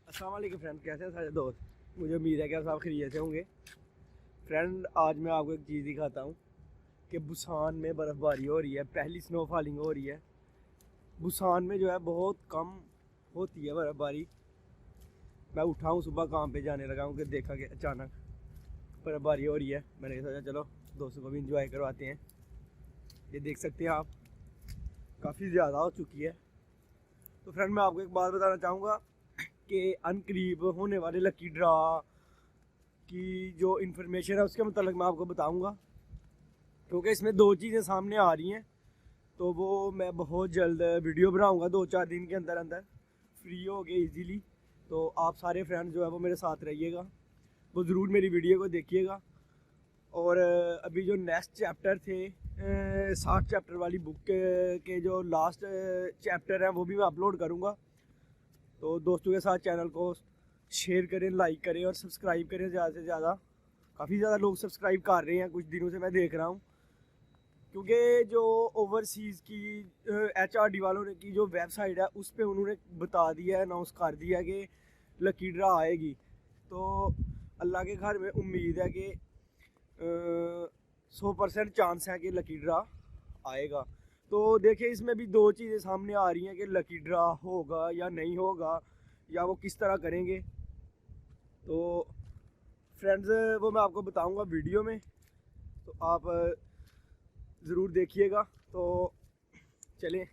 अस्सलाम वालेकुम फ्रेंड, कैसे हैं सारे दोस्त। मुझे उम्मीद है कि आप सब खैरियत से होंगे। फ्रेंड, आज मैं आपको एक चीज़ दिखाता हूँ कि बुसान में बर्फ़बारी हो रही है, पहली स्नो फॉलिंग हो रही है। बुसान में जो है बहुत कम होती है बर्फ़बारी। मैं उठा हूँ सुबह काम पे जाने लगा हूँ कि देखा कि अचानक बर्फ़बारी हो रही है। मैंने सोचा चलो दोस्तों को भी इंजॉय करवाते हैं। ये देख सकते हैं आप, काफ़ी ज़्यादा हो चुकी है। तो फ्रेंड, मैं आपको एक बात बताना चाहूँगा कि अनकरीब होने वाले लकी ड्रा की जो इन्फॉर्मेशन है उसके मतलब मैं आपको बताऊंगा, क्योंकि इसमें दो चीज़ें सामने आ रही हैं। तो वो मैं बहुत जल्द वीडियो बनाऊंगा, 2-4 दिन के अंदर अंदर फ्री हो गए इजीली। तो आप सारे फ्रेंड जो है वो मेरे साथ रहिएगा, वो ज़रूर मेरी वीडियो को देखिएगा। और अभी जो नेक्स्ट चैप्टर थे 60 चैप्टर वाली बुक के जो लास्ट चैप्टर हैं वो भी मैं अपलोड करूँगा। तो दोस्तों के साथ चैनल को शेयर करें, लाइक करें और सब्सक्राइब करें ज़्यादा से ज़्यादा। काफ़ी ज़्यादा लोग सब्सक्राइब कर रहे हैं, कुछ दिनों से मैं देख रहा हूँ। क्योंकि जो ओवरसीज़ की HRD वालों ने की जो वेबसाइट है उस पर उन्होंने बता दिया है, अनाउंस कर दिया कि लकी ड्रा आएगी। तो अल्लाह के घर में उम्मीद है कि 100% चांस है कि लकी ड्रा आएगा। तो देखिए, इसमें भी दो चीज़ें सामने आ रही हैं कि लकी ड्रा होगा या नहीं होगा, या वो किस तरह करेंगे। तो फ्रेंड्स, वो मैं आपको बताऊंगा वीडियो में, तो आप ज़रूर देखिएगा। तो चलें,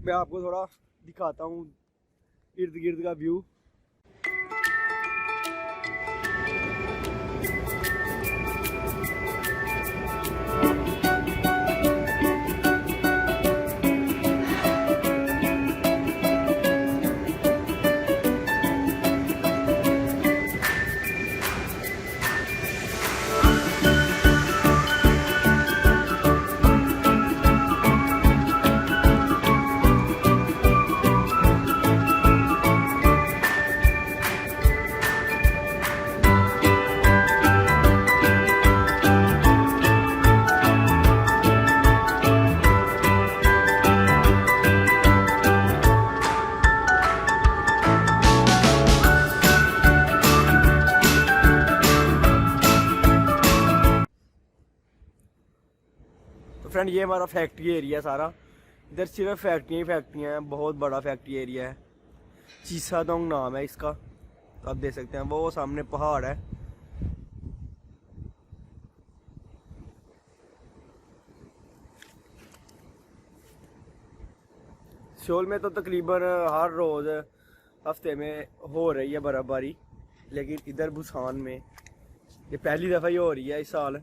मैं आपको थोड़ा दिखाता हूँ इर्द गिर्द का व्यू। तो फ्रेंड, ये हमारा फैक्ट्री एरिया सारा। इधर सिर्फ फैक्ट्रियाँ ही फैक्ट्रियाँ हैं, बहुत बड़ा फैक्ट्री एरिया है। चीसादोंग नाम है इसका। तो आप देख सकते हैं वो सामने पहाड़ है। सियोल में तो तकरीबन हर रोज़ हफ्ते में हो रही है बर्फ़बारी, लेकिन इधर बुसान में ये पहली दफ़ा ही हो रही है इस साल।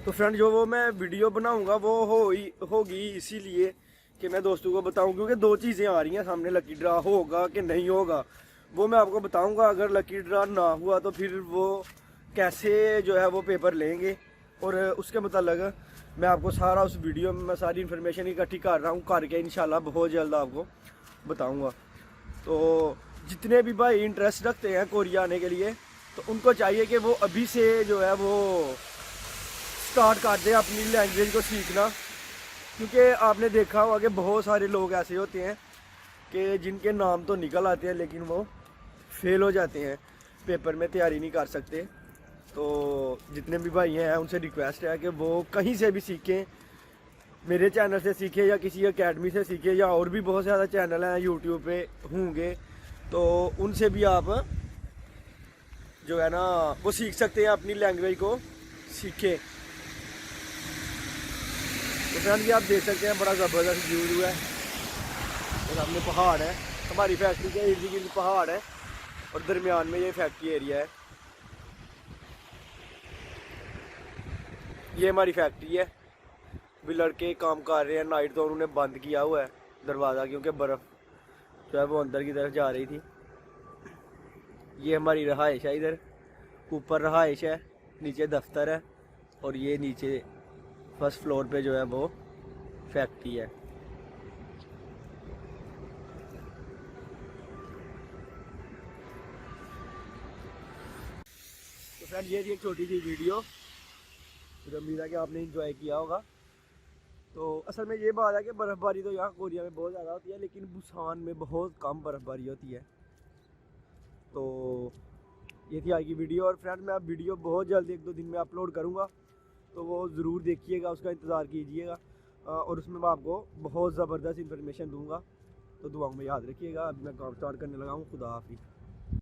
तो फ्रेंड, जो वो मैं वीडियो बनाऊंगा वो होगी इसीलिए कि मैं दोस्तों को बताऊं, क्योंकि दो चीज़ें आ रही हैं सामने, लकी ड्रा होगा कि नहीं होगा वो मैं आपको बताऊंगा। अगर लकी ड्रा ना हुआ तो फिर वो कैसे जो है वो पेपर लेंगे, और उसके मतलब मैं आपको सारा उस वीडियो में मैं सारी इन्फॉर्मेशन इकट्ठी कर रहा हूँ, करके इंशाल्लाह बहुत जल्द आपको बताऊँगा। तो जितने भी भाई इंटरेस्ट रखते हैं कोरिया आने के लिए, तो उनको चाहिए कि वो अभी से जो है वो स्टार्ट कर दे अपनी लैंग्वेज को सीखना। क्योंकि आपने देखा होगा कि बहुत सारे लोग ऐसे होते हैं कि जिनके नाम तो निकल आते हैं लेकिन वो फेल हो जाते हैं, पेपर में तैयारी नहीं कर सकते। तो जितने भी भाई हैं उनसे रिक्वेस्ट है कि वो कहीं से भी सीखें, मेरे चैनल से सीखें या किसी एकेडमी से सीखें, या और भी बहुत ज़्यादा चैनल हैं यूट्यूब पे होंगे, तो उनसे भी आप जो है ना वो सीख सकते हैं, अपनी लैंग्वेज को सीखें। तो फ्रेंड, ये आप देख सकते हैं बड़ा ज़बरदस्त व्यू है। और सामने पहाड़ है, हमारी फैक्ट्री के इर्द गिर्द पहाड़ है और दरमियान में ये फैक्ट्री एरिया है। ये हमारी फैक्ट्री है। भी लड़के काम कर रहे हैं, नाइट तो उन्होंने बंद किया हुआ है दरवाज़ा, क्योंकि बर्फ़ जो है वो अंदर की तरफ जा रही थी। ये हमारी रहाइश है, इधर ऊपर रहाइश है, नीचे दफ्तर है, और ये नीचे फर्स्ट फ्लोर पे जो है वो फैक्ट्री है। फ्रेंड ये थी एक छोटी सी वीडियो, मुझे उम्मीद है कि आपने इंजॉय किया होगा। तो असल में ये बात है कि बर्फ़बारी तो यहाँ कोरिया में बहुत ज़्यादा होती है, लेकिन बुसान में बहुत कम बर्फ़बारी होती है। तो ये थी आज की वीडियो। और फ्रेंड मैं अब वीडियो बहुत जल्दी 1-2 दिन में अपलोड करूँगा, तो वो ज़रूर देखिएगा, उसका इंतज़ार कीजिएगा। और उसमें मैं आपको बहुत ज़बरदस्त इन्फॉर्मेशन दूँगा। तो दुआओं में याद रखिएगा। अभी मैं काम स्टार्ट करने लगा हूँ। खुदा हाफिज़।